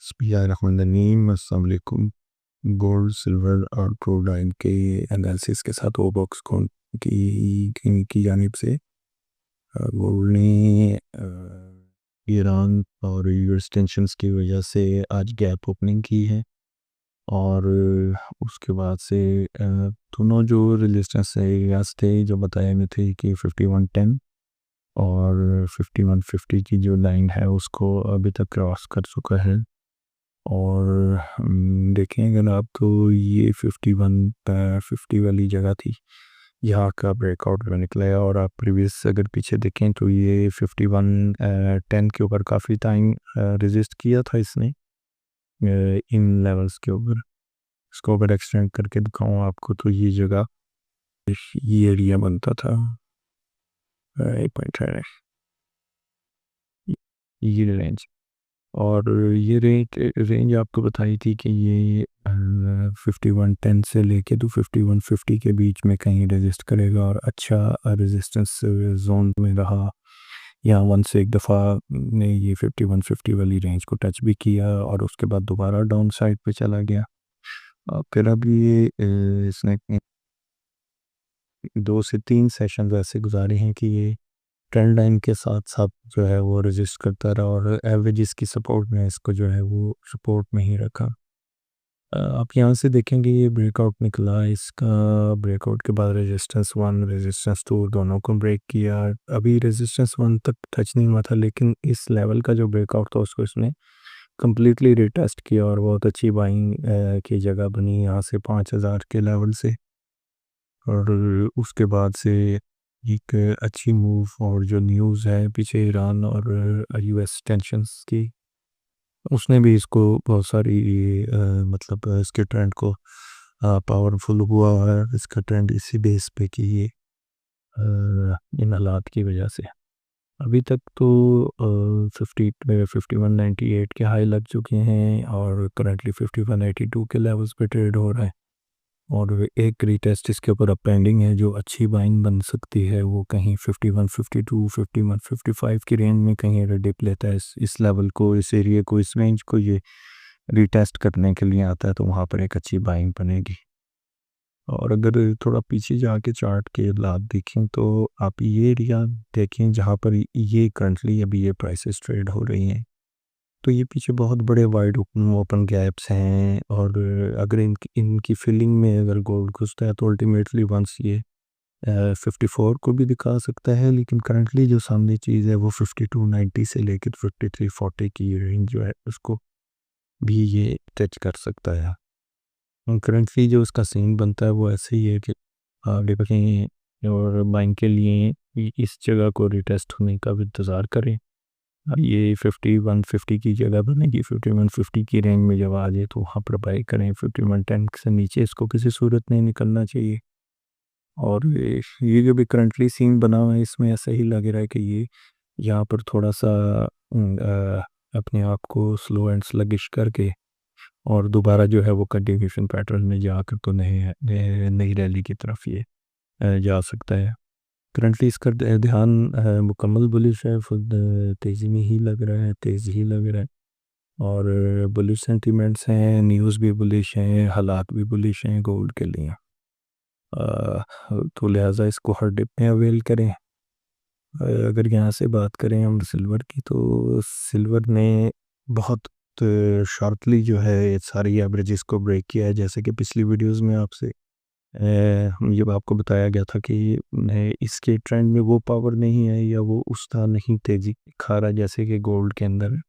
बिस्मिल्लाहिर्रहमानिर्रहीम। अस्सलाम वालेकुम। गोल्ड, सिल्वर और क्रूड ऑयल के एनालिसिस के साथ वो बॉक्स कौन की जानिब से गोल्ड ने ईरान और यूएस टेंशन्स की वजह से आज गैप ओपनिंग की है और उसके बाद से दोनों जो रेजिस्टेंस एरियाज थे जो बताए गए थे कि 5110 और 5150 की जो लाइन है उसको अभी तक क्रॉस कर चुका है। और देखें अगर आप तो ये 5150 वाली जगह थी, यहाँ का ब्रेकआउट में निकला है। और आप प्रीवियस अगर पीछे देखें तो ये 5110 के ऊपर काफ़ी टाइम रेजिस्ट किया था इसने इन लेवल्स के ऊपर। इसको अगर एक्सटेंड करके दिखाऊँ आपको तो ये जगह, ये एरिया बनता था 8.5, ये रेंज। और ये रेंज आपको बताई थी कि ये 5110 से लेके तो 5150 के बीच में कहीं रेजिस्ट करेगा और अच्छा रेजिस्टेंस जोन में रहा। यहाँ वन से एक दफ़ा ने ये 5150 वाली रेंज को टच भी किया और उसके बाद दोबारा डाउन साइड पे चला गया। फिर अभी ये इसने 2 से 3 सेशन ऐसे गुजारे हैं कि ये ट्रेंड लाइन के साथ साथ जो है वो रेजिस्ट करता रहा और एवरेज इसकी सपोर्ट में इसको जो है वो सपोर्ट में ही रखा। आप यहाँ से देखेंगे ये ब्रेकआउट निकला, इसका ब्रेकआउट के बाद रेजिस्टेंस 1 रेजिस्टेंस 2 दोनों को ब्रेक किया। अभी रेजिस्टेंस 1 तक टच नहीं हुआ था, लेकिन इस लेवल का जो ब्रेकआउट था उसको इसने कम्प्लीटली रिटेस्ट किया और बहुत अच्छी बाइंग की जगह बनी यहाँ से 5000 के लेवल से। और उसके बाद से एक अच्छी मूव और जो न्यूज़ है पीछे ईरान और यूएस टेंशन्स की, उसने भी इसको बहुत सारी मतलब इसके ट्रेंड को पावरफुल हुआ है इसका ट्रेंड इसी बेस पे कि ये इन हालात की वजह से अभी तक तो 5198 के हाई लग चुके हैं और करंटली 5182 के लेवल्स पे ट्रेड हो रहा है। और एक रीटेस्ट इसके ऊपर अब पेंडिंग है, जो अच्छी बाइंग बन सकती है वो कहीं 5152 5155 की रेंज में कहीं अगर डिप लेता है इस लेवल को, इस एरिया को, इस रेंज को ये रीटेस्ट करने के लिए आता है तो वहाँ पर एक अच्छी बाइंग बनेगी। और अगर थोड़ा पीछे जाके चार्ट के लाभ देखें तो आप ये एरिया देखें जहाँ पर ये करंटली अभी ये प्राइसेस ट्रेड हो रही हैं, तो ये पीछे बहुत बड़े वाइड ओपन गैप्स हैं। और अगर इनकी फिलिंग में अगर गोल्ड घुसता है तो अल्टीमेटली वंस ये 54 को भी दिखा सकता है, लेकिन करंटली जो सामने चीज़ है वो 5290 से लेकर 5340 की रेंज जो है उसको भी ये टच कर सकता है। करंटली जो उसका सीन बनता है वो ऐसे ही है कि आगे बढ़ें और बाइंग के लिए इस जगह को रिटेस्ट होने का भी इंतज़ार करें। ये 5150 की जगह बनेगी, 5150 की रेंज में जब आ जाए तो वहाँ पर बाई करें। 5110 से नीचे इसको किसी सूरत नहीं निकलना चाहिए। और ये जो भी करंटली सीन बना हुआ है इसमें ऐसा ही लग रहा है कि ये यहाँ पर थोड़ा सा अपने आप को स्लो एंड स्लगिश करके और दोबारा जो है वो कंटिन्यूशन पैटर्न में जाकर तो नई रैली की तरफ ये जा सकता है। करंटली इसका ध्यान मुकम्मल बुलिश है, खुद तेज़ी में ही लग रहा है, तेज़ ही लग रहा है। और बुलिश सेंटिमेंट्स हैं, न्यूज़ भी बुलिश हैं, हालात भी बुलिश हैं गोल्ड के लिए। तो लिहाजा इसको हर डिप में अवेल करें। अगर यहाँ से बात करें हम सिल्वर की तो सिल्वर ने बहुत शार्पली जो है ये सारी एवरेजेस को ब्रेक किया है। जैसे कि पिछली वीडियोस में आपसे ये आपको बताया गया था कि इसके ट्रेंड में वो पावर नहीं है या वो उस तरह नहीं तेज़ी खा रहा जैसे कि गोल्ड के अंदर है।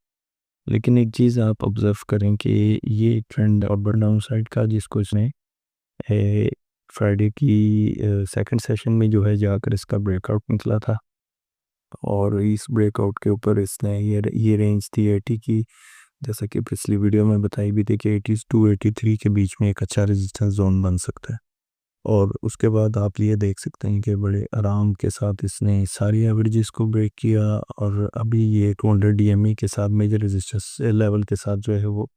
लेकिन एक चीज़ आप ऑब्ज़र्व करें कि ये ट्रेंड अपवर्ड डाउन साइड का जिसको इसने फ्राइडे की सेकंड सेशन में जो है जाकर इसका ब्रेकआउट निकला था और इस ब्रेकआउट के ऊपर इसने ये रेंज थी 80 की, जैसा कि पिछली वीडियो में बताई भी थी कि 80 टू 83 के बीच में एक अच्छा रेजिस्टेंस जोन बन सकता है। और उसके बाद आप ये देख सकते हैं कि बड़े आराम के साथ इसने सारी एवरेजेस को ब्रेक किया और अभी ये 200 डीएमई के साथ मेजर रेजिस्टेंस लेवल के साथ जो है वो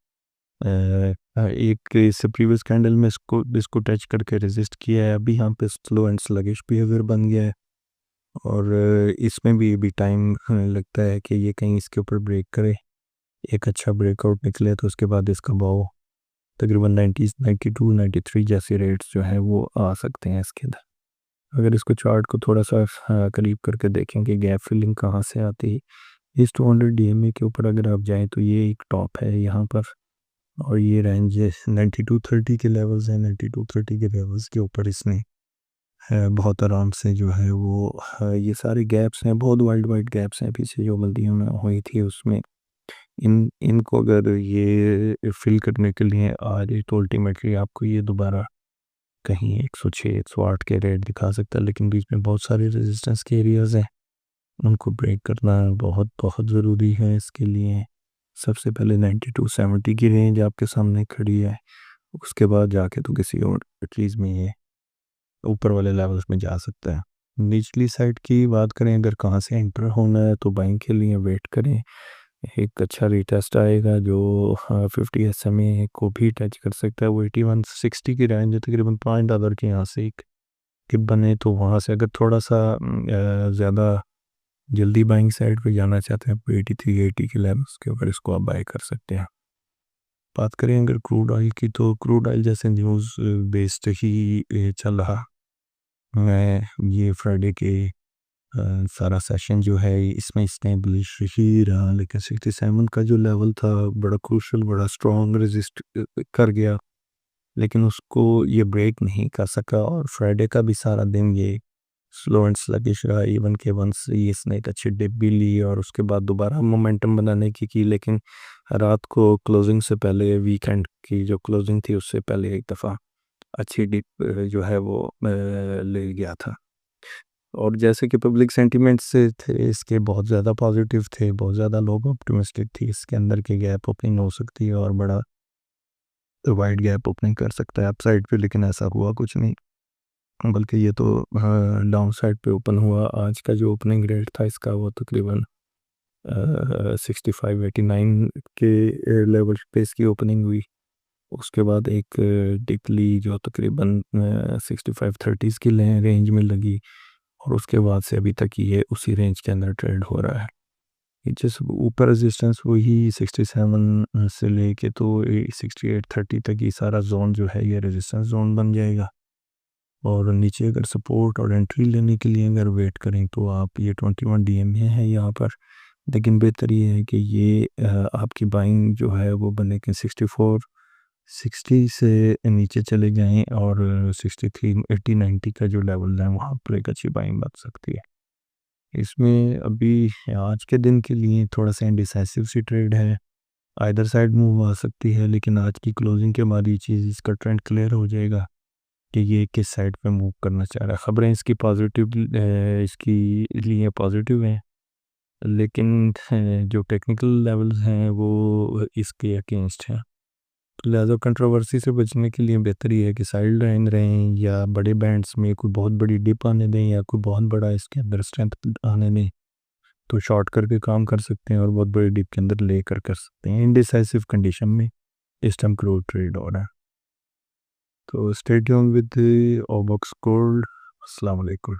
एक इससे प्रीवियस कैंडल में इसको टच करके रेजिस्ट किया है। अभी यहाँ पे स्लो एंड स्लगिश बिहेवियर बन गया है और इसमें भी टाइम लगता है कि ये कहीं इसके ऊपर ब्रेक करे। एक अच्छा ब्रेकआउट निकले तो उसके बाद इसका भाव तकरीबन 92 93 जैसे रेट्स जो है वो आ सकते हैं इसके अंदर। अगर इसको चार्ट को थोड़ा सा करीब करके देखें कि गैप फिलिंग कहाँ से आती है, इस 200 DMA के ऊपर अगर आप जाएं तो ये एक टॉप है यहाँ पर, और ये रेंज 9230 के लेवल्स हैं। 9230 के लेवल्स के ऊपर इसने बहुत आराम से जो है वो ये सारे गैप्स हैं, बहुत वाइड वाइड गैप्स हैं पीछे जो गलतियों में हुई थी उसमें, इनको अगर ये फिल करने के लिए आ जाए तो अल्टीमेटली आपको ये दोबारा कहीं 106 108 के रेट दिखा सकता है। लेकिन बीच में बहुत सारे रेजिस्टेंस के एरियाज हैं, उनको ब्रेक करना बहुत बहुत ज़रूरी है। इसके लिए सबसे पहले 9270 की रेंज आपके सामने खड़ी है, उसके बाद जाके तो किसी और चीज़ में ये ऊपर वाले लेवल्स में जा सकता है। निचली साइड की बात करें, अगर कहाँ से एंटर होना है तो बाइंग के लिए वेट करें। एक अच्छा रीटेस्ट आएगा जो 50 SMA को भी टच कर सकता है। वो 8160 की रेंज है, तकरीबन $5 के यहाँ से एक टिप बने तो वहाँ से अगर थोड़ा सा ज़्यादा जल्दी बाइंग साइड पे जाना चाहते हैं तो 8380 के लेवल्स के ऊपर इसको आप बाय कर सकते हैं। बात करें अगर क्रूड ऑयल की, तो क्रूड ऑयल जैसे न्यूज़ बेस्ड ही चल रहा। मैं ये फ्राइडे के सारा सेशन जो है इसमें इसने बुलिश ही रहा, लेकिन 67 का जो लेवल था बड़ा क्रूशल, बड़ा स्ट्रॉन्ग रेजिस्ट कर गया, लेकिन उसको ये ब्रेक नहीं कर सका। और फ्राइडे का भी सारा दिन ये स्लो एंड स्लगिश रहा। इवन के वंस इसने एक अच्छी डिप भी ली और उसके बाद दोबारा मोमेंटम बनाने की, लेकिन रात को क्लोजिंग से पहले, वीकेंड की जो क्लोजिंग थी उससे पहले एक दफ़ा अच्छी डिप जो है वो ले गया था। और जैसे कि पब्लिक सेंटिमेंट्स से थे इसके बहुत ज़्यादा पॉजिटिव थे, बहुत ज़्यादा लोग ऑप्टिमिस्टिक थी इसके अंदर की गैप ओपनिंग हो सकती है और बड़ा वाइड गैप ओपनिंग कर सकता है अपसाइड पे, लेकिन ऐसा हुआ कुछ नहीं, बल्कि ये तो डाउन साइड पे ओपन हुआ। आज का जो ओपनिंग रेट था इसका वो तकरीबन 6589 के लेवल पे इसकी ओपनिंग हुई। उसके बाद एक डिप ली जो तकरीबन 6530 की रेंज में लगी, और उसके बाद से अभी तक ये उसी रेंज के अंदर ट्रेड हो रहा है। ये जिस ऊपर रेजिस्टेंस वही 67 से लेके तो 6830 तक ये सारा जोन जो है ये रेजिस्टेंस जोन बन जाएगा। और नीचे अगर सपोर्ट और एंट्री लेने के लिए अगर वेट करें तो आप ये 21 DMA है यहाँ पर, लेकिन बेहतर ये है कि ये आपकी बाइंग जो है वो बने कि 6460 से नीचे चले जाएं और 6380 90 का जो लेवल है वहाँ पर एक अच्छी बाइंग बन सकती है। इसमें अभी आज के दिन के लिए थोड़ा सा इंडिसाइसिव सी ट्रेड है, आइदर साइड मूव आ सकती है, लेकिन आज की क्लोजिंग के बाद ये चीज़ इसका ट्रेंड क्लियर हो जाएगा कि ये किस साइड पे मूव करना चाह रहा है। ख़बरें इसकी पॉजिटिव इसकी लिए पॉजिटिव हैं, लेकिन जो टेक्निकल लेवल्स हैं वो इसके अगेंस्ट हैं। तो लिहाजा कंट्रोवर्सी से बचने के लिए बेहतर ये है कि साइड लाइन रहें, या बड़े बैंड्स में कोई बहुत बड़ी डिप आने दें या कोई बहुत बड़ा इसके अंदर स्ट्रेंथ आने दें तो शॉर्ट करके काम कर सकते हैं और बहुत बड़ी डिप के अंदर ले कर सकते हैं। इनडिसाइसिव कंडीशन में इस टाइम क्रूड ट्रेड हो रहा है। तो स्टे ट्यून्ड विद ओबॉक्स गोल्ड। अस्सलाम वालेकुम।